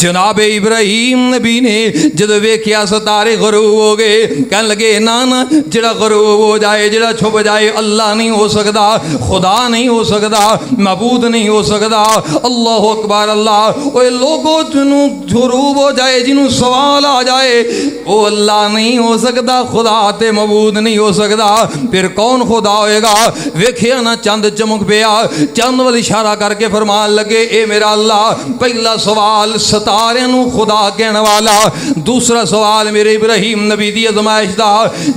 जनाब इब्राहिम नबी ने जदों वेख्या सितारे गरूब हो गए, कह लगे ना ना जड़ा गरूब हो जाए, जड़ा छुप जाए, अल्लाह नहीं हो सकता, खुदा नहीं हो सकता, मबूद नहीं हो सकता। अल्लाह अकबर अल्लाह। ओए लोगों जिन्हों गरूब हो जाए, जिन्हों सवाल आ जाए, वो अल्लाह नहीं हो सकता, खुदा ते मबूद नहीं हो सकता, फिर कौन खुदा होएगा? वेख्या ना चंद चमक पिया, चंद वाल इशारा करके फरमान लगे ए मेरा अल्लाह। पहला सवाल सितारे नूं खुदा कहने वाला, दूसरा सवाल मेरे इब्राहिम नबी दी अजमाइश दा।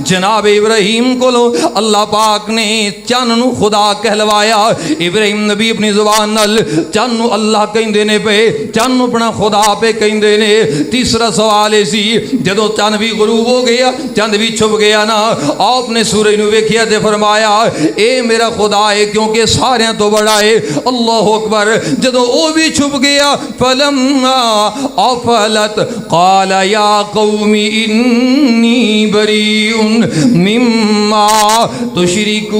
जनाब इब्राहिम को अल्लाह पाक ने चन्न नूं खुदा कहलवाया। इब्राहिम नबी अपनी जुबान नाल चन्न नूं अल्लाह कहंदे ने पे, चन्न नूं अपना खुदा पे कहंदे ने। तीसरा सवाल ये सी जदों चन्न भी गरूब हो गया, चंद भी छुप गया ना, आपने सूरज नूं वेखिया ते फरमाया ए मेरा खुदा है, क्योंकि सारियां तो बड़ा है। अल्लाह अकबर। जदों वो भी छुप गया, फलम्मा अफलत क़ाल या कौमी इन्नी बरीउन मिम्मा तुशरिकून।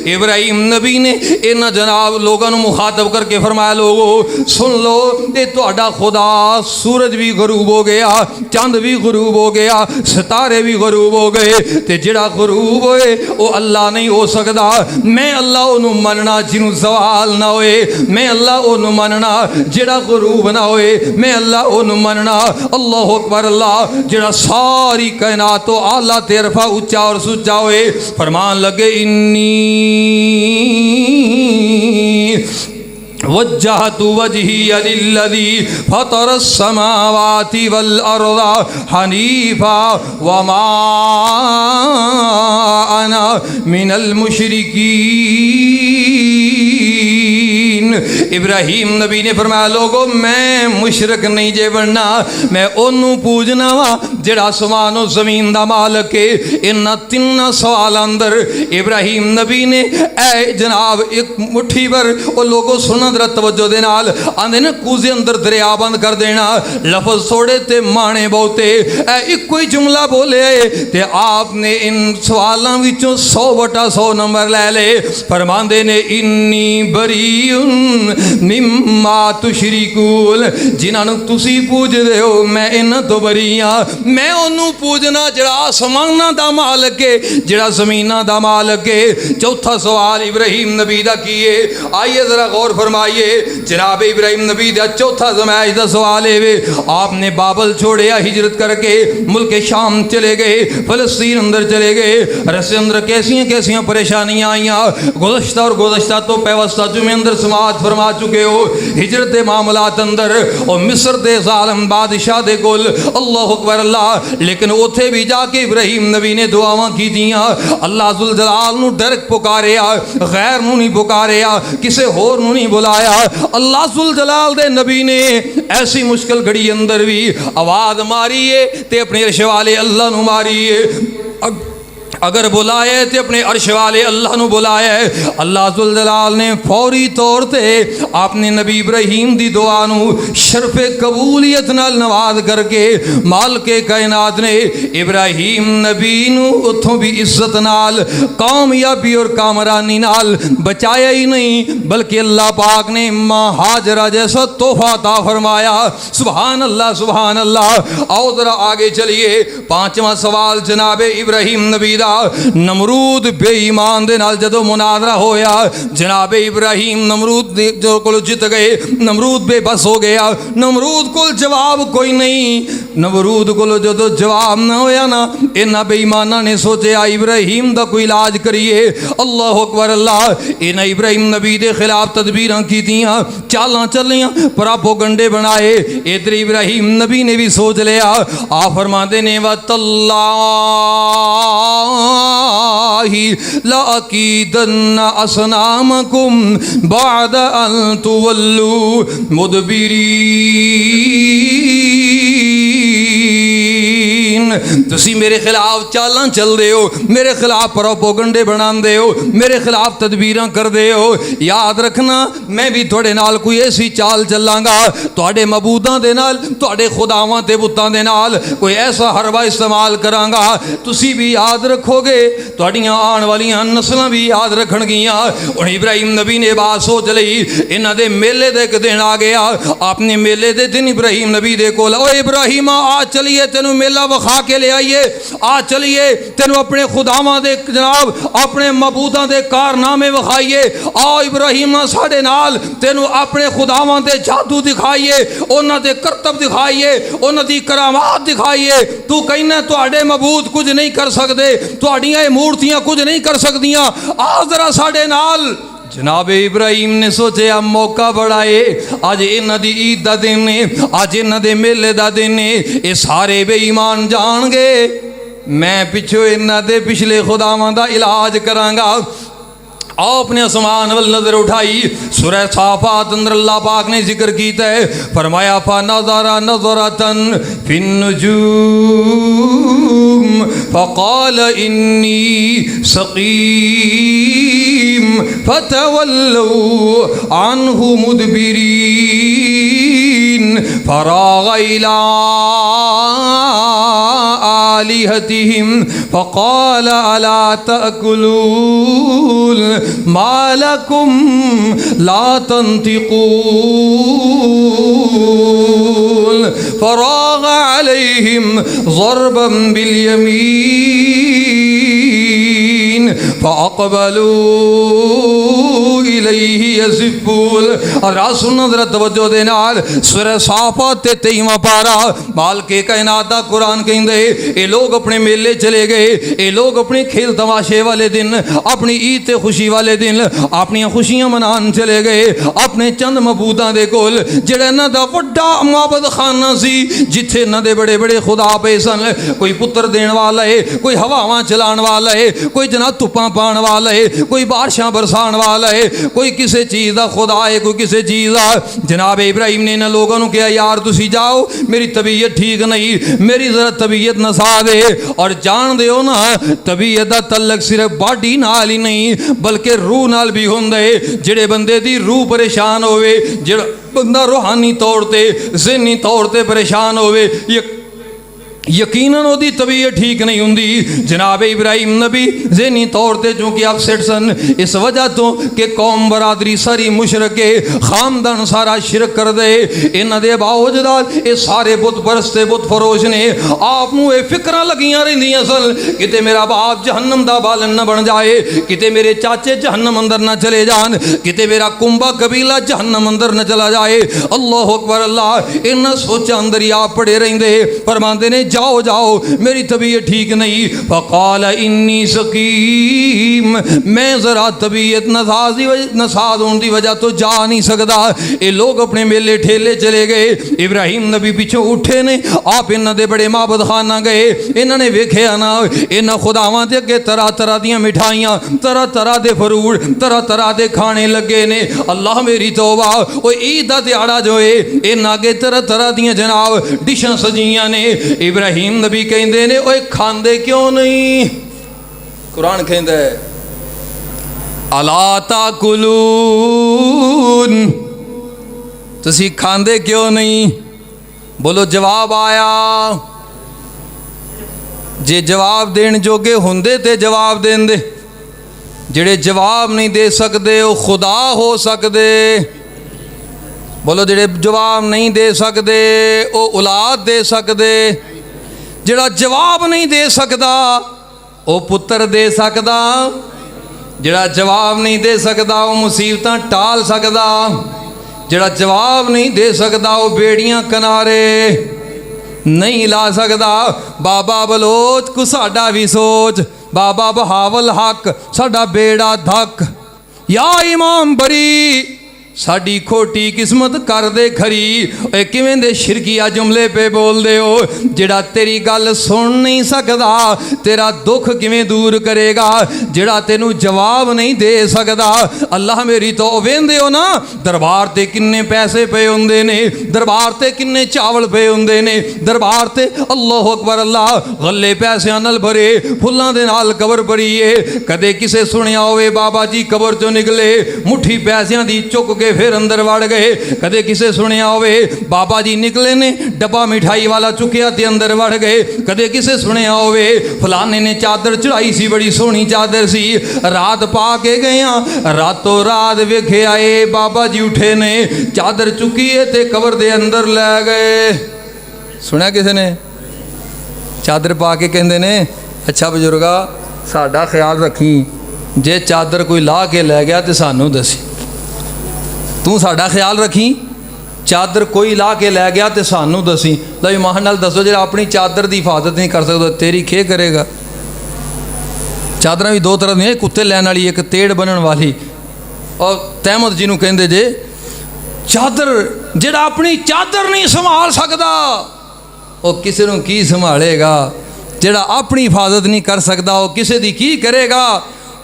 इब्राहिम नबी ने इन्हां जनाब लोगों को मुखातब करके फरमाया, लोगो सुन लो, ये तुहाडा खुदा सूरज भी गरूब हो गया, चंद भी गरूब हो गया, सितारे भी गरूब हो गए, ते जिहड़ा गरूब होए वो अल्लाह नहीं हो सकता। मैं अल्लाह ओनू मनना जिन्हों सवाल ना होए, मैं अल्लाह ओनू मनना जिहड़ा गरूब ना होए, मैं अल्लाह ओनू मनना। अल्लाह अकबर अल्लाह। जिहड़ा सारी कायनात तो आला तेरफा उच्चा और सुच्चा होए, फरमान लगे इन्नी वज्जहतु वजहिया लिल्लज़ी फतरस समावाति वल अर्ज़ हनीफा वमा अना मिनल मुशरिकीन। इब्राहिम नबी ने फरमाया, लोगो मैं मुशरक नहीं जे बनना, मैं ओनू पूजना वा जिहड़ा आसमान और जमीन दा मालक है। इन्हां तिन्नां सवाल अंदर इब्राहिम नबी ने ऐ जनाब एक मुट्ठी भर वो लोगों सुनना तवज्जो दे नाल आंदे ने कूजे अंदर दरिया बंद कर देना, लफज थोड़े ते माने बहुते, इको ही जुमला बोले ते आपने इन सवालों विचों 100/100 नंबर ले ले। फरमांदे ने इन्नी बरीउन मिम्मा तुशरिकून। जिन्हां नूं तुसी पूजदे हो मैं इन्हां तो बरी हां। मैं ओनू पूजना जिहड़ा आसमानां दा मालक है, जिहड़ा ज़मीनां दा मालक है। चौथा सवाल इब्राहिम नबी दा की है, आइए जरा गौर फरमाइए। जनाब इब्राहिम नबी दा चौथा ज़माइश दा सवाल है, आपने बाबल छोड़िया, हिजरत करके मुल्क शाम चले गए, फलस्तीन अंदर चले गए। रस्ते अंदर कैसियां कैसियां परेशानियां आईयां, गुज़श्ता और गुज़श्ता तो पैवस्ता जुमे अंदर समाज फरमा चुके हो। हिजरत के मामलात अंदर और मिस्र के ज़ालिम बादशाह दे कोल, अल्लाह अकबर अल्लाह। लेकिन उथे भी जाके इब्राहिम नबी ने दुआवां कीतियां, अल्लाह जुल जलाल नूं डरक पुकारिया, गैर नूं नहीं पुकारिया, किसे होर नूं नहीं बुलाया। अल्लाह जुल जलाल दे नबी ने ऐसी मुश्किल घड़ी अंदर भी आवाज़ मारी है ते अपने अर्श वाले अल्लाह नूं मारी है। अगर बुलाए तो अपने अर्श वाले अल्लाह नूं बुलाया है। अल्लाह जुल जलाल ने फौरी तौर पर आपने नबी इब्राहिम दी दुआ नूं शरफ़े कबूलियत नाल नवाज करके मालिके कायनात ने इब्राहिम नबी नूं उत्थों भी इज्जत नाल, कामयाबी और कामरानी नाल बचाया ही नहीं, बल्कि अल्लाह पाक ने माँ हाजरा जैसा तोहफा अता फरमाया। सुभान अल्लाह सुभान अल्लाह। आओ जरा आगे चलिए। पांचवा सवाल जनाब इब्राहिम नबी दा, नमरूद बेईमान दे नाल जदों मुनाजरा होया, जनाब इब्राहिम नमरूद जो को जित गए, नमरूद बेबस हो गया, नमरूद को जवाब कोई नहीं। नमरूद को जदों जवाब ना होया ना, इन्हां बेईमाना ने सोचा इब्राहिम दा कोई इलाज करिए। अल्लाह अकबर अल्लाह। इन्हां इब्राहिम नबी दे खिलाफ तदबीरां कीतियां, चालां चलियां, प्रोपोगंडे बनाए। इधर इब्राहिम नबी ने भी सोच लिया। आ फरमाते ने वतल्लाहि लाकीदन्ना असनामकुम बाद अन तुवल्लू मुदबिरीन। तुसी मेरे खिलाफ चालां चलदे हो, मेरे खिलाफ प्रोपोगंडे बनांदे हो, मेरे खिलाफ तदबीरां करदे हो। याद रखना मैं भी थोड़े नाल कोई ऐसी चाल चलांगा, तुहाडे मबूदां दे नाल, तुहाडे खुदावां ते बुतां दे नाल कोई ऐसा हरबा इस्तेमाल करांगा, तुसी भी याद रखोगे, तुहाडियां आने वालियां नस्लां भी याद रखणगियां। हुण इब्राहिम नबी ने बात सोच लई, इन्हां दे मेले दे एक दिन आ गया। आपने मेले दे दिन इब्राहिम नबी दे कोल, ओ इब्राहिम आ चलिए तेनू मेला विखा के ले आइए, आ चलिए तेनू अपने खुदावां दे जनाब अपने मबूदां दे कारनामे विखाइए। आओ इब्राहिम साडे नाल, तेनू अपने खुदावां दे जादू दिखाइए, उन्हां दे करतब दिखाइए, उन्हां दी करामात दिखाइए। तू कहना तुहाडे मबूद कुछ नहीं कर सकते, तुहाडियां मूर्तियां कुछ नहीं कर सकदियां, आ जरा साडे नाल। जनाबे इब्राहिम ने सोचा मौका बड़ा है, अज इन्हां दी ईद दा दिन है, अज इन्हां दे मेले दा दिन है, ये सारे बेईमान जाणगे, मैं पिछो इन्हां दे पिछले खुदावां दा इलाज करांगा। आपने आसमान वल नजर उठाई, सूरह साफात अंदर अल्लाह पाक ने जिक्र कीता है, फरमाया फा नज़रा नज़रतन फिन नुजूम फ़क़ाल इन्नी सक़ीम फ़तवल्लौ अन्हु मुदबिरीन फ़राग़ इला आलिहतिहिम फ़क़ाल अला तअकुलून मालकुम ला तंतिकून फ़राग़ अलैहिम ज़रबन बिलयमीन फ़अक़बलू इलैहि यज़िफ़ून। और सुनना जरा तवज्जो दे नाल, सूरह साफ़ात 23वां पारा, मालिक कायनात दा कुरान कहंदे ये लोग अपने मेले चले गए, ये लोग अपने खेल तमाशे वाले दिन, अपनी ईद ते खुशी वाले दिन अपनी खुशियां मनान चले गए अपने चंद मबूदां दे कोल, जेड़ा इन्हां दा वड्डा माबद खाना सी, जिथे इन्हां दे बड़े बड़े खुदा पे सन। कोई पुत्र देने वाला है, कोई हवावां चलाण वाला है, कोई जनाब धुप्पां पाण वाला है, कोई बारिशां बरसाण वाला है, कोई किसी चीज़ का खुदा है, कोई किसी चीज़ का। जनाब इब्राहिम ने इन्हां लोगों कहा यार तुसी जाओ, मेरी तबीयत ठीक नहीं, मेरी जरा तबीयत नसा दे। और जान दो ना तबीयत का तल्लक सिर्फ बॉडी नाल ही नहीं बल्कि रूह नाल भी होंदा है। जिहड़े बंदे दी रूह परेशान होवे, जिहड़ा बंदा रूहानी तौर ते ज़हनी तौर ते परेशान होवे, यकीनन ओदी तबीयत ठीक नहीं हुंदी। जनाब इब्राहिम नबी ज़हनी तौर ते चूँकि अपसेट सन, इस वजह तो कि कौम बरादरी सारी मुशरक है, खानदान सारा शिरक कर दे, इन्हां दे बावजूद ये सारे बुत परस्ते बुत फरोश ने। आप नूं ये फिक्रां लगियां रहिंदियां सन किते मेरा बाप जहन्नम दा बालन न बन जाए, किते मेरे चाचे जहन्नम अंदर न चले जान, किते मेरा कुंबा कबीला जहन्नम अंदर न चला जाए। अल्लाह अकबर अल्लाह, इन्हां सोचां अंदर ही आप पड़े रहिंदे। फरमांदे ने जाओ जाओ मेरी तबीयत ठीक नहीं। फ़क़ाल इन्नी सकीम, मैं ज़रा तबीयत नसाज होने की वजह तो जा नहीं सकता। ये लोग अपने मेले ठेले चले गए, इब्राहिम नबी पिछों उठे ने, आप इन्हां दे बड़े माबद खाना गए, इन्होंने वेख्या ना इन्हां खुदावां दे अगे तरह तरह दी मिठाइयां, तरह तरह के फ्रूट, तरह तरह के खाने लगे ने। अल्लाह मेरी तौबा, वो ईद का दिहाड़ा जो है इन्हां अगे तरह तरह दी जनाब डिशां सजियां ने। इब्राहिम नबी कहंदे ने ओए खांदे क्यों नहीं? कुरान कहंदा है अला ताकुलून, तुसी खांदे क्यों नहीं? बोलो जवाब आया। जे जवाब देण जोगे हुंदे ते जवाब देंदे, जिहड़े जवाब नहीं दे सकते वो खुदा हो सकते। बोलो जिहड़े जवाब नहीं दे सकते वो औलाद दे सकते, जिहड़ा जवाब नहीं दे सकता वो पुत्र दे सकता, जिहड़ा जवाब नहीं दे सकता वो मुसीबतां टाल सकता, जिहड़ा जवाब नहीं दे सकता वो बेड़ियां किनारे नहीं ला सकता। बाबा बलोच को साडा भी सोच, बाबा बहावल हक साडा बेड़ा धक, या इमाम बरी साडी खोटी किस्मत कर दे खरी। ओए किवें दे शिरकिया जुमले पे बोल दे हो, जेड़ा तेरी गल सुन नहीं सकदा तेरा दुख किवें दूर करेगा, जेड़ा तेनू जवाब नहीं दे सकदा। अल्लाह मेरी तो वेंदे हो ना दरबार ते किन्ने पैसे पे हुंदे ने, दरबार ते किन्ने चावल पे हुंदे ने, दरबार ते अल्लाह अकबर अल्लाह गल्ले पैसिਆਂ नाल भरे, फुल्लां दे नाल कबर भरी है। कदे किसे सुनिया होवे बाबा जी कबर चों निकले मुट्ठी पैसिਆਂ दी चुक के फिर अंदर वड़ गए। कदे किसे सुनिया होवे बाबा जी निकले ने डब्बा मिठाई वाला चुकिया ते अंदर वड़ गए। कदे किसे सुनिया होवे फलाने ने चादर चढ़ाई सी बड़ी सोहनी चादर सी, रात पा के गया रातों रात वेखे आए बाबा जी उठे ने चादर चुकी है ते कबर दे अंदर लै गए। सुनिया किसे ने चादर पा के कहंदे ने अच्छा बजुर्गा साडा ख्याल रखी, जे चादर कोई ला के लै गया तो सानू दसी, तू साडा ख्याल रखी, चादर कोई ला के लै गया तो सानू दसी। लो ईमान नाल दसो जो अपनी चादर की हिफाजत नहीं कर सकता तेरी खे करेगा। चादर भी दो तरह दी, कुत्ते लैन वाली एक तेड़ बनन वाली, और तहमत जिन्हों कहते जे चादर जेड़ा अपनी चादर नहीं संभाल सकता वो किसी को की संभालेगा, जेड़ा अपनी हिफाजत नहीं कर सकता वो किसी की की करेगा।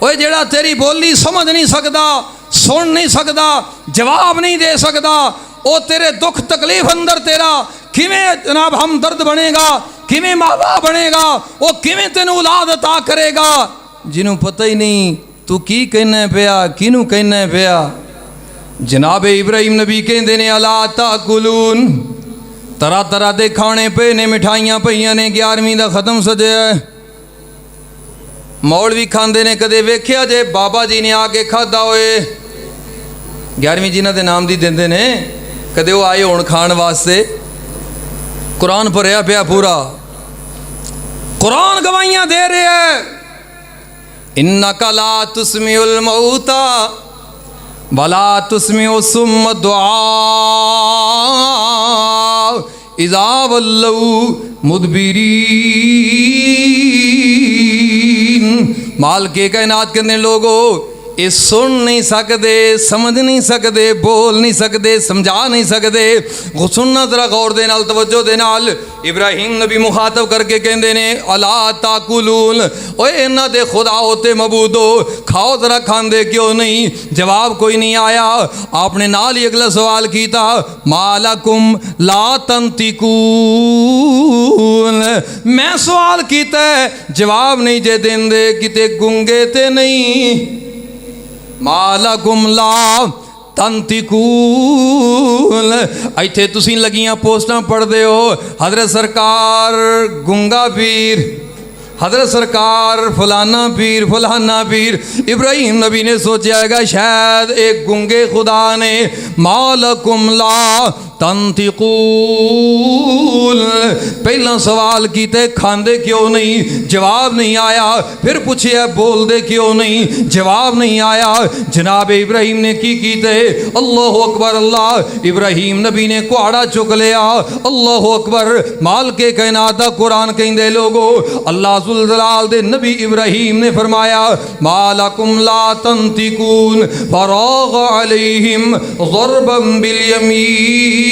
वो जेड़ा तेरी बोली समझ नहीं सकता, सुन नहीं सकता, जवाब नहीं दे सकता, वो तेरे दुख तकलीफ अंदर तेरा किवें जनाब हमदर्द बनेगा, किवें माँ बाप बनेगा, वो किवें तेन औलाद अता करेगा जिन्हों पता ही नहीं तू की कहना पिया किनू कहना पिया। जनाब इब्राहिम नबी कहते ने अला ताकुलून, तरह तरह के खाने पे ने, मिठाइयाँ पईयां ने, 11वीं का खत्म सजया है, मौलवी खांदे ने, कदे वेख्या जे बाबा जी ने आके खादा होए, 11वीं जिन्हां दे नाम दी देंदे ने, कदे वो आए होण खाण वास्ते, कुरान भरिया पिया पूरा, कुरान गवाहियां दे रहे है इन्नका ला तुस्मिउल मौता वला तुस्मिउ सुम्म दुआ इज़ा वल्लऊ मुदबिरीन। माल के कायनात के लोगों ये सुन नहीं सकते, समझ नहीं सकते, बोल नहीं सकते, समझा नहीं सकते। सुनना जरा गौर दे नाल तवज्जो दे नाल। इब्राहिम नबी मुखातब करके कहते ने अला ताकुलून, ओए इन्हां दे खुदा होते मबूदो खाओ जरा खांदे क्यों नहीं। जवाब कोई नहीं आया। आपने नाल ही अगला सवाल किया मालकुम ला तंतिकून, मैं सवाल किया जवाब नहीं जे देंदे, किते गुंगे ते नहीं। मालकुम ला तंतिकून, इत्थे तुसीं लगियां पोस्टां पढ़दे हो हजरत सरकार गुंगा पीर, हजरत सरकार फलाना पीर फलाना पीर। इब्राहिम नबी ने सोचा है शायद एक गुंगे खुदा ने मालकुम ला तंतिकून, पहला सवाल किते खांदे क्यों नहीं, जवाब नहीं आया। फिर पूछे बोलते क्यों नहीं, जवाब नहीं आया। जनाब इब्राहिम ने की कीते अल्लाह अकबर अल्लाह। इब्राहिम नबी ने कुहाड़ा चुक लिया, अल्लाह अकबर। माल के कायनात दा कुरान कहंदे लोगो अल्लाह जुल जलाल दे नबी इब्राहिम ने फरमाया मालकुम ला तंतिकून फराग अलैहिम ज़रबन बिल यमीन।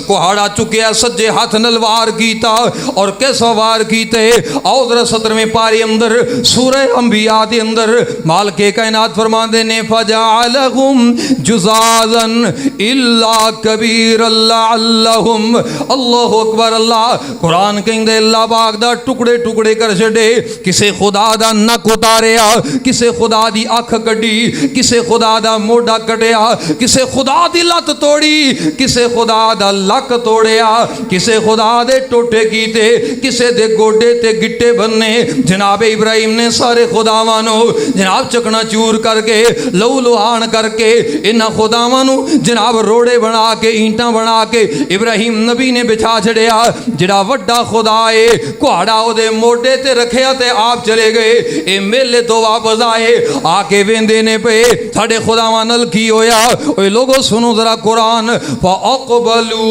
कुहाड़ा चुकिया सज्जे हाथ नल वार कीता और कैसा वार कीते। और 17वें पारे अंदर सूरह अंबिया दे अंदर माल के कायनात फरमांदे ने फजअलहुम जुज़ाज़न इल्ला कबीर अल्लाहुम। अल्लाह अकबर अल्लाह। कुरान कहंदे अल्लाह पाक दा टुकड़े टुकड़े कर छड़े। किसे खुदा दा नक उतारिया, किसे खुदा दी अख कड्डी, किसे खुदा दा मोढा कटिया, किसे खुदा दी लत तोड़ी, किसे खुदा दा लक तोड़िया, किसे खुदा दे टोटे कीते, किसे दे गोडे ते गिट्टे बन्ने। जनाब इब्राहिम ने सारे खुदावां नू जनाब चकना चूर करके लहू लुहान करके इन्हां खुदावां नू जनाब रोड़े बना के ईंटां बना के इब्राहिम नबी ने बिछा छड़िया। जिहड़ा वड्डा खुदा है कुहाड़ा ओदे मोढे ते रखिया ते आप चले गए। ये मेले तो वापस आए, आके वेंदे ने पे साडे खुदावां नाल की होया। ओए लोगो सुनो जरा कुरान फअक़बलू अक़बलू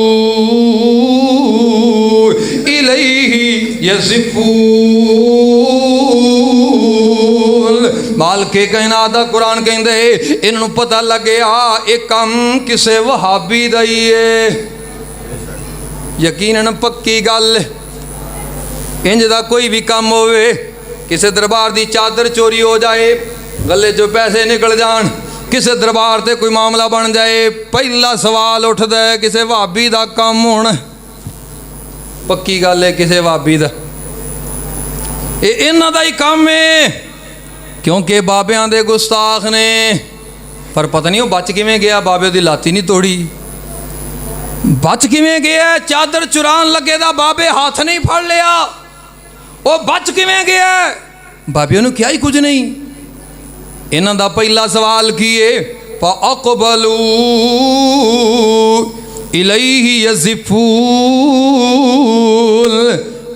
इलैहि यज़िफ़ून। मालिके कायनात दा कुरान कहंदे इन्हां पता लग्या ये काम किसे वहाबी दा ही है। यकीनन पक्की गल, इंज दा कोई भी काम होवे, किसे दरबार दी चादर चोरी हो जाए, गले चो पैसे निकल जान, किसे दरबार ते कोई मामला बन जाए, पहला सवाल उठदा है किसे भाबी दा काम होना। पक्की गल है किसे भाबी दा, ये इन्हां दा ही काम है, क्योंकि बाबियां दे गुस्ताख ने। पर पता नहीं वो बच किवें गया, बाबे दी लाती नहीं तोड़ी, बच किवें गया? चादर चुरान लगे दा बाबे हाथ नहीं फड़ लिया, वो बच किवें गया? बाबियों ने क्या ही कुछ नहीं। इन्हां दा पहला सवाल की है फ़अक़बलू इलैहि यज़िफ़ून।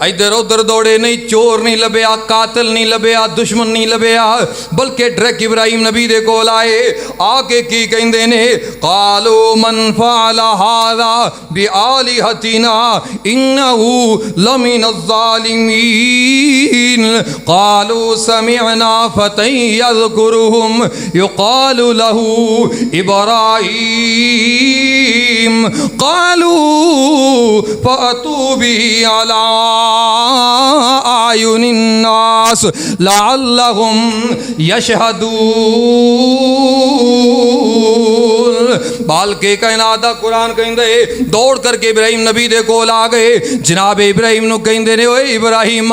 इधर उधर दौड़े नहीं, चोर नहीं लभ्या, कातिल नहीं लभ्या, दुश्मन नहीं लभ्या, बल्कि डायरेक्ट इब्राहिम नबी दे कोल आए। आके की कहंदे ने क़ालू मन फ़अल हाज़ा बिआलिहतिना इन्नहु लमिनज़्ज़ालिमीन। क़ालू समिअना फ़तन यज़कुरुहुम युक़ालु लहू इब्राहीम। क़ालू फ़अतू बिही अला आयुनिन्नास लअल्लहुम यशहदून। बाल के कायनात दा कुरान कहंदे दौड़ करके इब्राहिम नबी दे कोल आ गए। जनाब इब्राहिम नू कहंदे ने ओए इब्राहिम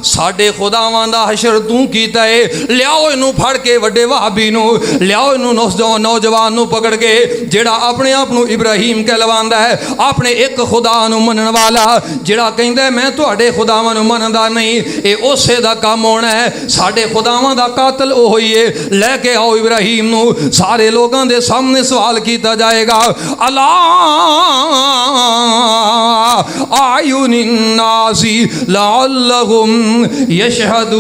साडे खुदावां दा हशर तू कीता है, लियाओ इनू फड़ के वड्डे वहाबी नू, लियाओ इनू नौजवान नू पकड़ के जेड़ा अपने आप नू इब्राहिम कहलवांदा है, अपने एक खुदा नू मनण वाला, जेड़ा कहंदा है मैं तुहाडे खुदावां नू मनदा नहीं, ये उसे दा काम होना है। साडे खुदावां दा कातिल ओ होई है। लैके आओ इब्राहिम नू, सारे लोगों दे सामने सवाल किया जाएगा अला आयुनिन्नासी लअल्लहुम यशहदून।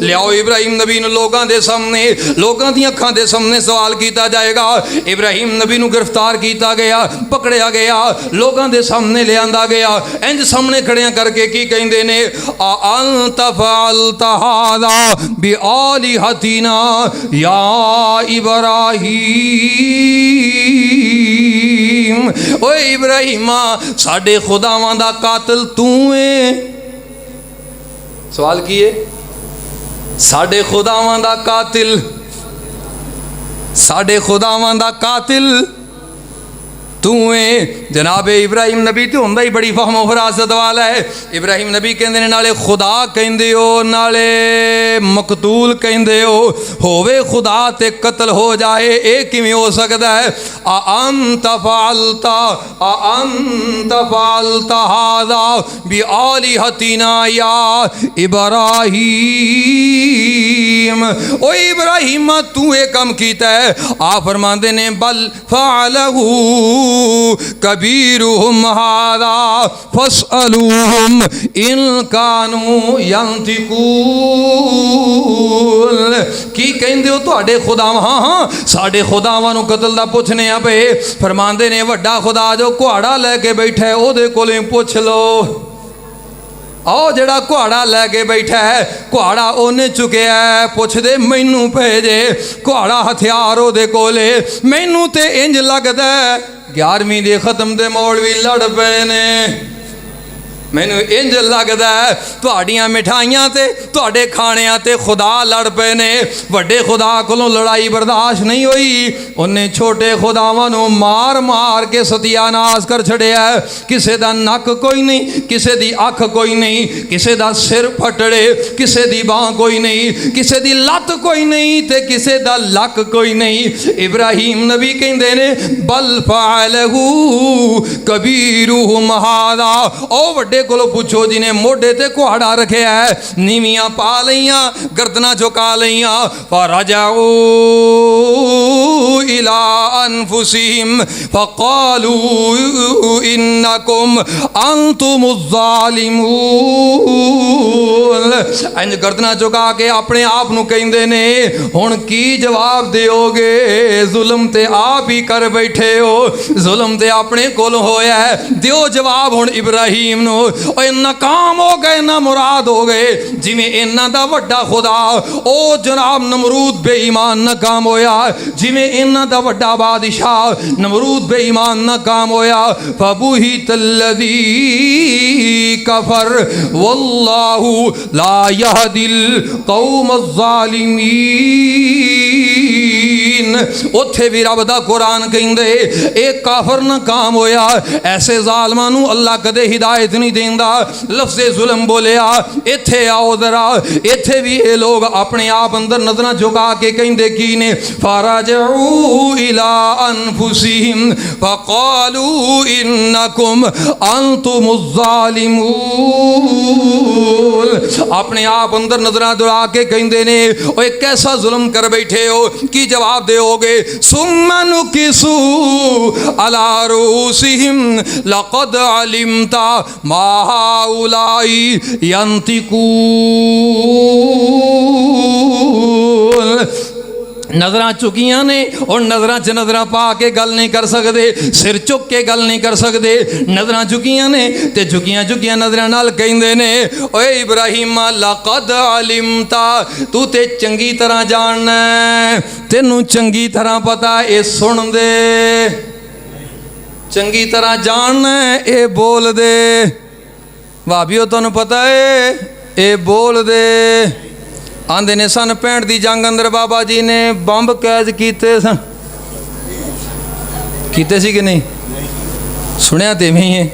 लियाओ इब्राहिम नबी नू लोगों दे सामने, लोगों दी अखां दे सामने सवाल किया जाएगा। इब्राहिम नबी नू गिरफ्तार किया गया, पकड़िया गया, लोगों दे सामने ले आंदा गया। इंज सामने खड़िया करके की कहंदे ने आ अंत फ़अलता हाज़ा बिआलिहतिना या इब्राहीम। ओ इब्राहिमा साडे खुदावां दा कातिल तू है। सवाल की है? साडे खुदावां दा कातिल, साडे खुदावां दा कातिल तू है। जनाब इब्राहिम नबी तो होंदा ही बड़ी फहमो फरासत वाला है। इब्राहिम नबी कहंदे ने नाले खुदा कहंदे हो, नाले मकतूल कहंदे हो, होवे खुदा ते कत्ल हो जाए, ये किवें हो सकदा है? आ अंत फ़अलता हाज़ा बिआलिहतिना या इब्राहीम। ओ इब्राहिम तू ये काम कीता है? आप फरमांदे ने बल फ़अलहू कबीरुहुम हाज़ा फ़स्अलूहुम इन कानू यंतिकून। की कहंदे हो तुहाडे खुदावां? हाँ साडे खुदावां नू कतल दा पुछने आ पे। फरमांदे ने वड्डा खुदा जो कुहाड़ा लैके बैठा है ओदे कोलों पुछ लो। आओ जड़ा कुहाड़ा लैके बैठा है, कुहाड़ा ओने चुकया है, पुछदे मैनू पे जे कुहाड़ा हथियार ओदे कोले। मैनू ते इंज लगदा 11वीं दे खत्म दे मौलवी लड़ पे ने। मैनू इंज लगदा है तुहाडियां मिठाइयां ते तुहाडे खाणियां ते खुदा लड़ पे ने। वड्डे खुदा कोलों लड़ाई बर्दाश्त नहीं हुई, उन्हें छोटे खुदावां नू मार मार के सत्यानाश कर छड़िया। किसे दा नक कोई नहीं, किसे दी अख कोई नहीं, किसे दा सिर फटड़े, किसे दी बांह कोई नहीं, किसे दी लत कोई नहीं ते किसे दा लक कोई नहीं। इब्राहिम नबी कहंदे ने बल फ़अलहू कबीरुहुम हाज़ा। ओ वड्डे वड्डे कोलों पुछो जिन्हें मोढे ते कुहाड़ा रखिया है, नीवियां पा लईयां, गर्दना झुका लईयां, फरजाऊ इला अनफुसिहिम फकालू इन्नकुम अंतुमुज़ ज़ालिमून। इंज गर्दना झुका के अपने आप नूं कहंदे ने हुण की जवाब दिओगे, जुल्म ते आप ही कर बैठे हो, जुल्म ते अपने कोल होया है, दिओ जवाब हुण इब्राहिम नूं। ओए नाकाम हो गए, ना मुराद हो गए, जिवें इन्हां दा वड्डा खुदा ओ जनाब नमरूद बेईमान नाकाम होया, जिवें इन्हां दा वड्डा बादशाह नमरूद बेईमान नाकाम होया। फबुहितल्लज़ी कफर वल्लाहु ला यहदिल कौमज़ ज़ालिमीन। उत्थे भी रब दा कुरान कहंदे एक काफर नाकाम होया, ऐसे जालमां नूं अल्लाह कदे हिदायत नहीं देंदा। लफ्ज़े जुल्म बोलिया, इत्थे आओ जरा, इत्थे भी ये लोग अपने आप अंदर नजरां झुका के कहंदे की ने, फरजऊ इला अनफुसिहिम फकालू इन्नकुम अंतुमुज़ ज़ालिमून। अपने आप अंदर नजरां दुआ के कहंदे ने ओए कैसा जुल्म कर बैठे हो, की जवाब दोगे। सुम्मा नुकिसू अला रूसिहिम लक़द अलिमता मा हाउलाई यंतिकून। नजरां चुकियां ने और नजरां च नजरां पा के गल नहीं कर सकते, सिर चुक के गल नहीं कर सकते। नजरां चुकियां ने ते झुकियां झुकियां नजरां नाल कहंदे ने ओए इब्राहिम लक़द अलिमता, तू ते चंगी तरह जानना, तेनू चंगी तरह पता, ये सुन दे, चंगी तरह जानना, ये बोल दे। भाभीओ तुहानू पता है ये बोल दे। आंदे ने सन 65 की जंग अंदर बाबा जी ने बंब कैद किए सन, किए सी कि नहीं? सुनिया तो इवें ही है।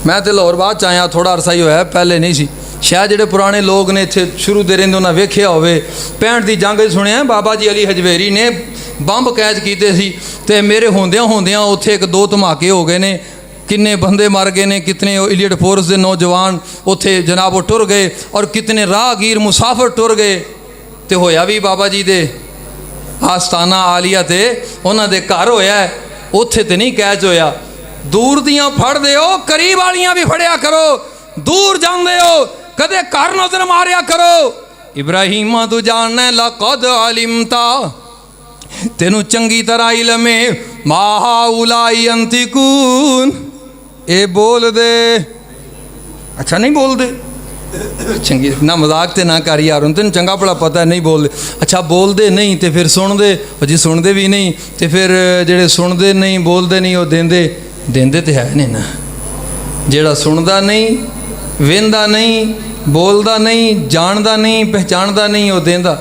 मैं तो लाहौर बाद च आया, थोड़ा अरसा ही होया, पहले नहीं सी। शायद जोड़े पुराने लोग ने इत्थे शुरू दे रहिंदे उन्हें वेख्या होवे। 65 की जंग सुनिया बाबा जी अली हजवेरी ने बंब कैद किए सी, ते मेरे होंदियां होंदियां उत्थे एक दो धमाके हो गए ने, कितने बंदे मर गए ने, कितने इलीट फोर्स के नौजवान उत्थे जनाब वो टुर गए, और कितने राहगीर मुसाफिर टुर गए। तो होया भी बाबा जी दे आस्थाना आलिया ते उन्हां दे घर होया, उत्थे ते नहीं कैच होया। दूर दियां फड़दे हो, करीब वालियां भी फड़िया करो, दूर जांदे हो कदे घर नजर मारिया करो। इब्राहिमा तू जानना लक़द अलिमता, तेनू चंगी तरह इल्म है, मा हाउलाई यंतिकून, ए बोल दे। अच्छा नहीं बोल दे, चंगी ना मजाक ते ना कर यार, तेन चंगा भला पता है नहीं बोल दे। अच्छा बोल दे नहीं तो फिर सुन दे, जी सुनते भी नहीं तो फिर जेड़े सुनते नहीं बोलते नहीं वो देंदे देंदे तो है नहीं ना। जेड़ा सुनता नहीं, वेंदा नहीं, बोलता नहीं, जानता नहीं, पहचानता नहीं, वो देंदा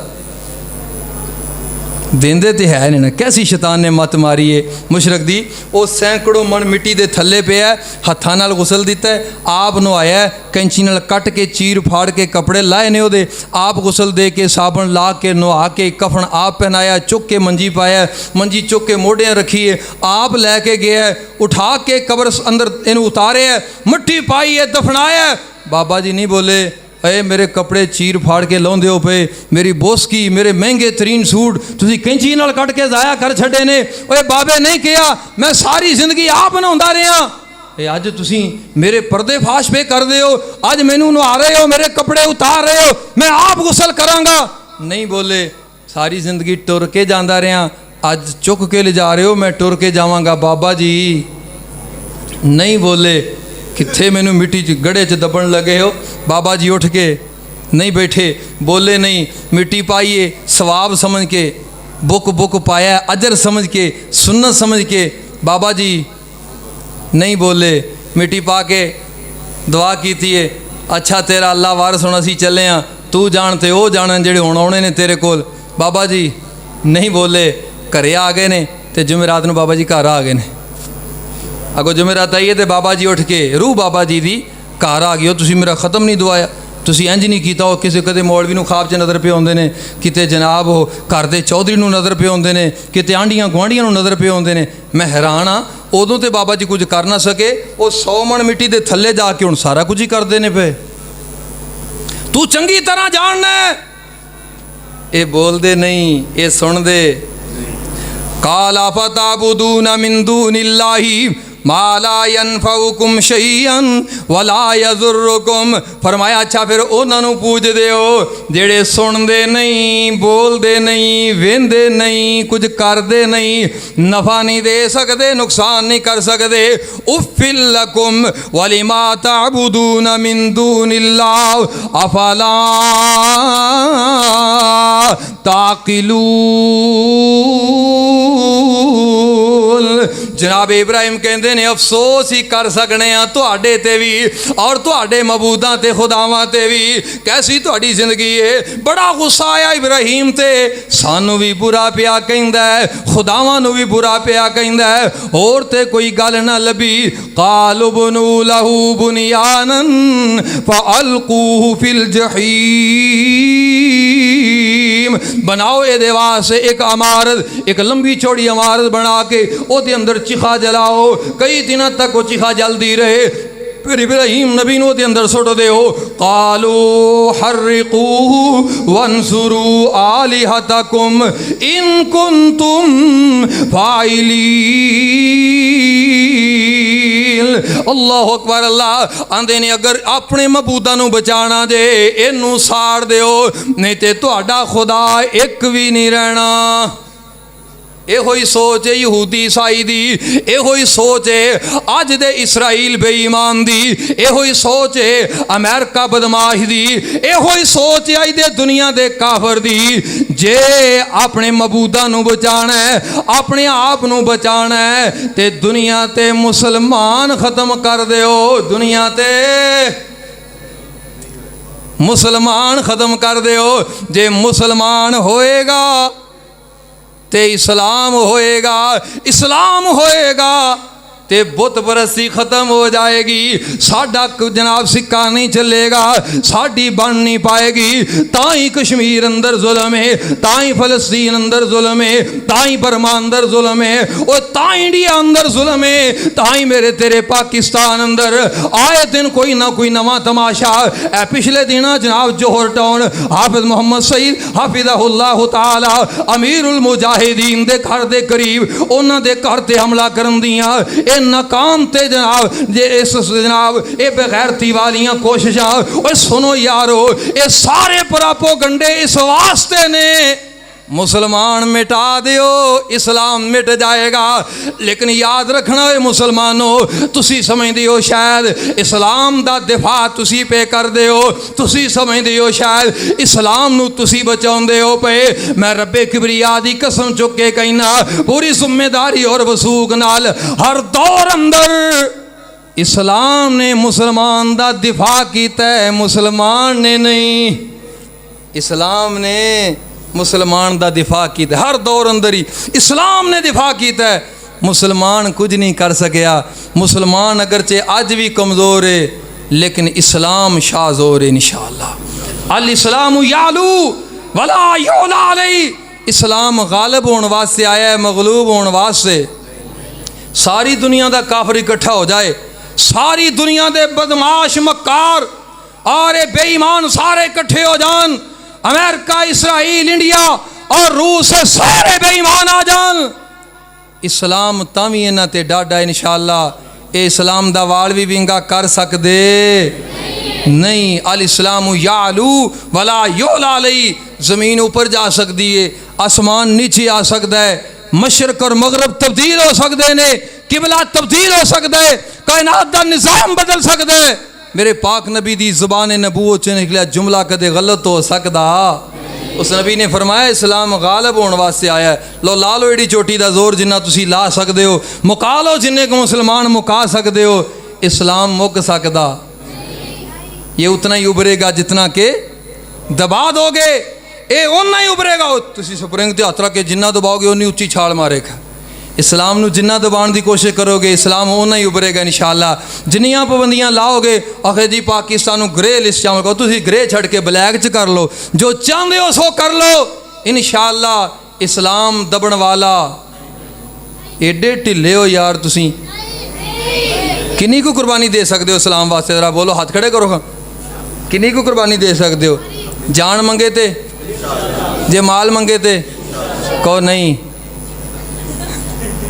देंदे तो है नहीं ना। कैसी शैतान ने मत मारी है मुशरक दी। वो सैकड़ों मन मिट्टी के थले पे है, हत्थां नाल गुसल दिता है, आप नहाया है, कैंची नाल कट के चीर फाड़ के कपड़े लाए ने ओदे, आप गुसल दे के साबन ला के नहा के कफन आप पहनाया, चुक के मंजी पाया, मंजी चुक के मोढ़ियाँ रखी है, आप लैके गया है, उठा के कब्र अंदर इनू उतारे है, मिट्टी पाई है, दफनाया। बाबा जी नहीं बोले अरे मेरे कपड़े चीर फाड़ के लाउंदे हो पे, मेरी बोसकी, मेरे महंगे तरीन सूट तुसी कैंची नाल कट के जाया कर छड़े ने। ओए बाबे नहीं किया, मैं सारी जिंदगी आप बनाउंदा रहा। अज तुसी मेरे पर्दे फाश पे कर दे हो, अज मैनू नहा रहे हो, मेरे कपड़े उतार रहे हो, मैं आप गुसल करांगा। नहीं बोले, सारी जिंदगी टुर के जांदा रहा, अज चुक के ले जा रहे हो, मैं टुर के जावांगा। बाबा जी नहीं बोले, कित्थे मैनू मिट्टी च गड़े च दबन लगे हो। बाबा जी उठ के नहीं बैठे, बोले नहीं, मिट्टी पाइए सवाब समझ के, बुक बुक पाया अजर समझ के, सुन्नत समझ के। बाबा जी नहीं बोले, मिट्टी पा के दुआ कीती है, अच्छा तेरा अल्लाह वारस होना सी चले हाँ, तू जानते वो जानन जेड़े हुण आउणे ने तेरे कोल। बाबा जी नहीं बोले, घरे आ गए ने, ते जुमेरात नूं बाबा जी घर आ गए ने। अगो जुमेरात आई है तो बाबा जी उठ के रूह बाबा जी दी घर आ गई, तुसी मेरा ख़त्म नहीं दवाया, तुसी इंज नहीं कीता। हो किसी कदे मौलवी नूं ख्वाब च नज़र पे आउंदे ने, किते जनाब हो घर दे चौधरी नूं नज़र पे आउंदे ने, किते आंढियां गुआंढियां नूं नज़र पे आउंदे ने। मैं हैरान हाँ, उदों तो बाबा जी कुछ कर ना सके, वो 100 मन मिट्टी के थले जाके हुण सारा कुछ ही करते ने पे। तू चंगी तरह जानना है, ये बोलते नहीं, ये सुनते। काला फताबुदून मिन दूनिल्लाहि मा ला यनफउकुम शैअन वला यज़ुर्रुकुम। फरमाया अच्छा फिर उन्होंने पूजदे हो जेड़े सुनते नहीं, बोलते नहीं, वेंदे नहीं, कुछ करते नहीं, नफा नहीं दे सकते, नुकसान नहीं कर सकते। उफ़्फ़िल लकुम वलिमा तअबुदून मिन दूनिल्लाह अफला ताक़िलून। जनाब इब्राहिम कहते ने अफसोस ही कर सकने तुहाडे ते भी और तुहाडे मबूदां ते खुदावां ते भी। कैसी तुहाडी जिंदगी है। बड़ा गुस्सा आया इब्राहिम ते, सानू भी बुरा पिया कहंदा है, खुदावां नू भी बुरा पिया कहंदा है, होर ते कोई गल ना लभी। कालू बुनू लहू बुनियानन फअल्कूहु फिल जहीम। बनाओ ये वास्ते एक इमारत, एक लंबी चौड़ी इमारत बना के ओदे अंदर चिखा जलाओ, कई दिनों तक वो चिखा जलती रहे। फिर इब्राहिम नबी नू अंदर सुट दे हो। कालू हर्रिकूहु वंसुरू आलिहतकुम इन कुंतुम फाइलीन। अल्लाह अकबर। अल्लाह आंदे ने अगर अपने मबूदा नू बचाना जे इनू साड़ दिओ, नहीं तो तुहाडा खुदा एक भी नहीं रहना। यो ही सोच है यहूदी ईसाई दी, यो ही सोच है अज दे इसराइल बेईमान दी, यो ही सोच है अमेरिका बदमाश दी, यो ही सोच है अज दे दुनिया दे काफर दी। जे अपने मबूदा नू बचाना है, अपने आप नू बचाना है, ते दुनिया ते मुसलमान खत्म कर दिओ। दुनिया ते मुसलमान खत्म कर दिओ। जे मुसलमान होएगा ते इस्लाम होएगा, इस्लाम होएगा ते बुत परस्ती खत्म हो जाएगी। साडा जनाब सिक्का नहीं चलेगा, साड़ी बन नहीं पाएगी। ताई कश्मीर अंदर जुल्म है, ताई फलस्तीन अंदर जुल्म है, ताई बर्मा अंदर जुल्म है, और ताई इंडिया अंदर जुल्म है, ताई मेरे तेरे पाकिस्तान अंदर आए दिन कोई ना कोई नवा तमाशा। पिछले दिन जनाब जोहर टाउन हाफिज मोहम्मद सईद हाफिज़हुल्लाह ताला अमीरुल मुजाहिदीन दे घर दे करीब उन्हां दे घर ते हमला करन दियां नाकाम ते जनाब जे इस जनाब ये बेगैरती वालियां कोशिशां। सुनो यारो, ये सारे प्रोपेगंडे इस वास्ते ने मुसलमान मिटा दियो, इस्लाम मिट जाएगा। लेकिन याद रखना है मुसलमानों, तुसी समझदे हो शायद इस्लाम दा दिफा तुसी पे कर दे हो, तुसी समझदे हो शायद इस्लाम नू तुसी बचाउंदे हो पे। मैं रब्बे किबरिया दी कसम चुक के कहना, पूरी जिम्मेदारी और वसूक नाल हर दौर अंदर इस्लाम ने मुसलमान दा दिफा कीता है, मुसलमान ने नहीं। इस्लाम ने मुसलमान दा दिफा किया, हर दौर अंदर ही इस्लाम ने दिफा किया है। मुसलमान कुछ नहीं कर सकिया। मुसलमान अगरचे अज भी कमज़ोर है, लेकिन इस्लाम शाज़ोर है इंशाअल्लाह। अल इस्लाम यालू वला युला अलैहि। इस्लाम गालिब होने वास्ते आया है, मगलूब होने वास्ते। सारी दुनिया का काफर इकट्ठा हो जाए, सारी दुनिया के बदमाश मक्कार और बेईमान सारे इकट्ठे हो जान, अमेरिका इसराइल इंडिया और रूस सारे बेईमान आ जान, इस्लाम तावी इन्हां ते डाडा इंशाअल्लाह। ये इस्लाम दा वाल भी विंगा कर सकदे नहीं। अल इस्लाम यालू वला युला अलैहि। ज़मीन ऊपर जा सकती है, आसमान नीचे आ सकता है, मशरक और मगरब तब्दील हो सकते ने, किबला तब्दील हो सकता है, कायनात दा निज़ाम बदल सकता है। मेरे पाक नबी दी ज़ुबान नबूवत च निकलिया जुमला कदे गलत हो सकता। उस नबी ने फरमाया इस्लाम गालिब होने वास्ते आया है। लो ला लो एडी चोटी का जोर जिन्ना तुसी ला सकते हो, मुका लो जिन्ने को मुसलमान मुका सकते हो। इस्लाम मुक सकता, ये उतना ही उभरेगा जितना के दबा दोगे, ये उतना ही उभरेगा। तुसी स्प्रिंग ते हथ रख के जिन्ना दबाओगे उन्नी उच्ची छाल मारेगा। इस्लाम नू जिन्ना दबाने की कोशिश करोगे, इस्लाम उन्ना ही उभरेगा इंशाअल्लाह। जिन्नियां पाबंदियां लाओगे, आखे जी पाकिस्तान नू ग्रे लिस्ट शामिल करो, तुसी ग्रे छड़ के ब्लैक च कर लो, जो चाहते हो सो कर लो। इंशाअल्लाह इस्लाम दबण वाला एडे ढिले हो यार तुसी किन्नी को कुर्बानी दे सकते हो इस्लाम वास्ते जरा बोलो हाथ खड़े करो किन्नी को कुर्बानी दे सकते हो जान मंगे ते जे माल मंगे ते कहो नहीं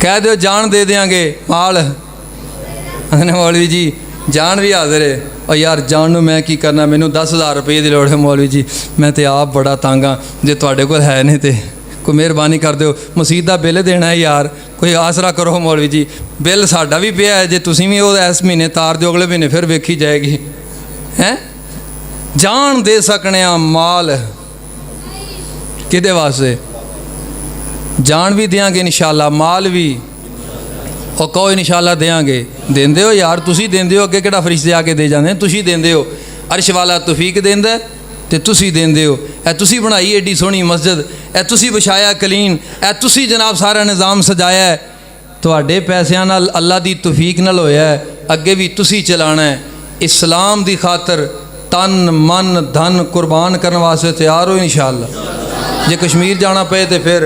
कह दो जान दे देंगे माल मौलवी जी जान भी हाजिर है और यार जान नूं मैं की करना मैनू 10,000 रुपये की लोड़ है मौलवी जी मैं तो आप बड़ा तंग हाँ जे तुहाडे कोल है नहीं तो कोई मेहरबानी कर दो मसीत का बिल देना है यार कोई आसरा करो मौलवी जी बिल साडा भी पिया है जे तुसीं भी वो इस महीने तार दो अगले महीने फिर वेखी जाएगी हैं जान दे सकने माल किहदे वास्ते जान भी देंगे इंशाअल्लाह माल भी और कहो इंशाअल्लाह देंगे देंदे हो यार तुसी देंदे हो अगे किहड़ा फरिश्ते आके दे जाते हैं तुसी देंदे हो अर्श वाला तौफीक देंदा है ते तुसी देंदे हो ए तुसी बनाई एडी सोहनी मस्जिद ए तुसी बिछाया कलीन ए तुसी जनाब सारा निज़ाम सजाया है तुहाडे पैसों नाल अल्लाह दी तौफीक नाल होया है अगे भी तुसी चलाना है इस्लाम दी खातर तन मन धन कुर्बान करने वास्ते तैयार हो इंशाअल्लाह जे कश्मीर जाना पे तो फिर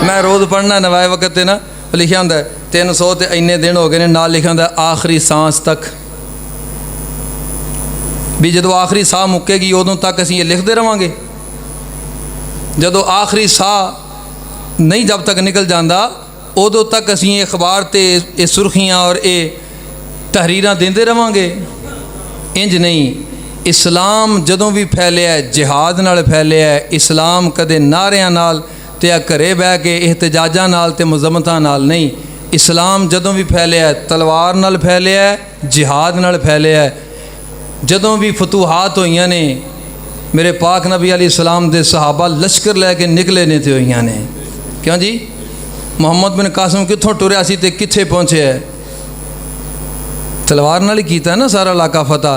मैं रोज़ पढ़ना नवाए वक्त ते ना लिखा होंदा 300 ते इन्ने दिन हो गए ने नाल लिखा होंदा आखिरी सांस तक भी जदों आखिरी साह मुक्केगी उदों तक असीं ये लिखते रहांगे जदों आखिरी साह नहीं जब तक निकल जाता उदों तक असीं ये अखबार ते ये सुर्खियाँ और ये तहरीरां देंदे रहांगे इंज नहीं इस्लाम जदों भी फैलिया है जिहाद नाल फैलिया है इस्लाम कदे नारियां नाल ते घरे बह के एहतजाजां नाल ते मुज़म्मतां नाल नहीं इस्लाम जदों भी फैलिया है तलवार नाल फैलिया है जिहाद नाल फैलिया है जदों भी फतूहात होईयां ने मेरे पाक नबी अलैहिस्सलाम दे सहाबा लश्कर लैके निकले ने ते होईयां ने क्यों जी मुहम्मद बिन कासिम कित्थों टुरिया सी ते कित्थे पहुँचे है तलवार नाल ही कीता है ना सारा इलाका फतह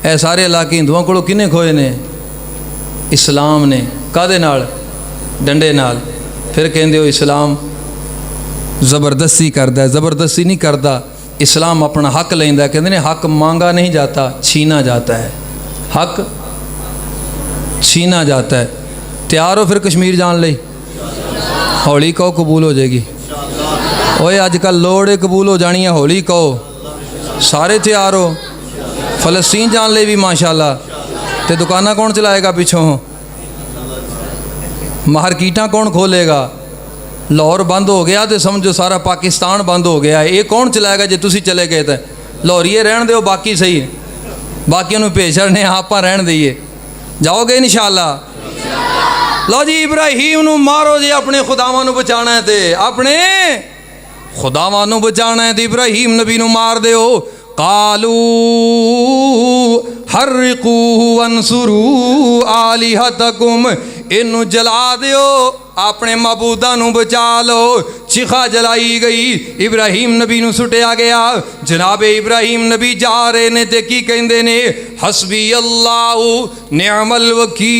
ए सारे इलाके हिंदुओं कोलों किने खोए ने इस्लाम ने कादे नाल डंडे नाल फिर कहंदे हो इस्लाम ज़बरदस्ती करता है ज़बरदस्ती नहीं करता इस्लाम अपना हक लेंदा कहंदे ने हक मांगा नहीं जाता छीना जाता है हक छीना जाता है तैयार हो फिर कश्मीर जान लई हौली कहो कबूल हो जाएगी ओए अजकल लोड़ है कबूल हो जानी है हौली कहो सारे तैयार हो फलस्तीन जान ले भी माशाल्लाह ते दुकाना कौन चलाएगा पिछों मार्केटां कौन खोलेगा लाहौर बंद हो गया तो समझो सारा पाकिस्तान बंद हो गया है ये कौन चलाएगा जे तुसी चले गए तो लाहौरीए रहन दो बाकी सही बाकी उन्होंने भेज छड़ने आप रहन दईए जाओगे इंशाअल्लाह लो जी इब्राहीम नू मारो जी अपने खुदावां नू बचाना है ते अपने खुदावां नू बचाना है तो इब्राहीम नबी नू मार दो कालू हर्रिकू वंसुरू आलिहतकुम इनू जला दियो अपने मबूदा नू बचा लो चिखा जलाई गई इब्राहीम नबी नू सुटिया गया जनाबे इब्राहीम नबी जा रहे ने ते की कहंदे ने हस्बी अल्लाहु निअमल वकील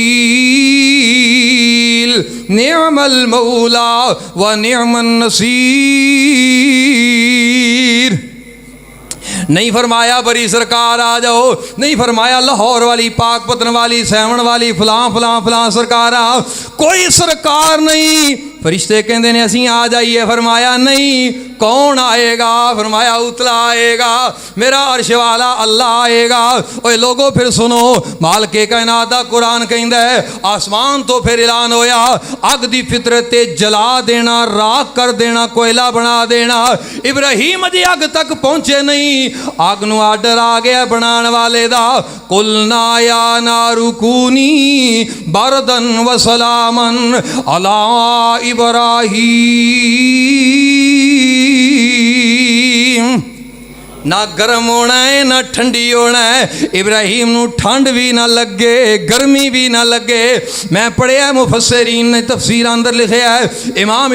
निअमल मौला व निअमन नसीर नहीं फरमाया बड़ी सरकार आ जाओ नहीं फरमाया लाहौर वाली पाकपतन वाली सैवण वाली फलां फलां फलां सरकार आ कोई सरकार नहीं फरिश्ते कहते ने असी आ जाइए फरमाया नहीं कौन आएगा फरमाया उतला आएगा मेरा अर्श वाला अल्लाह आएगा ओए लोगों फिर सुनो माल के कायनात दा कुरान कहंदा है आसमान तो फिर ऐलान होया अग दी फितरत ते जला देना राख कर देना कोयला बना देना इब्राहीम अजे अग तक पहुंचे नहीं अग नूं आर्डर आ गया बनाने वाले दा कुलना या नारुकूनी बरदन व सलामन अला इब्राहीम ना गर्म होना है ना ठंडी होना है इब्राहीम नू ठंड भी ना लगे गर्मी भी ना लगे मैं पढ़िया मुफस्सिरीन ने तफसीर अंदर लिखा है इमाम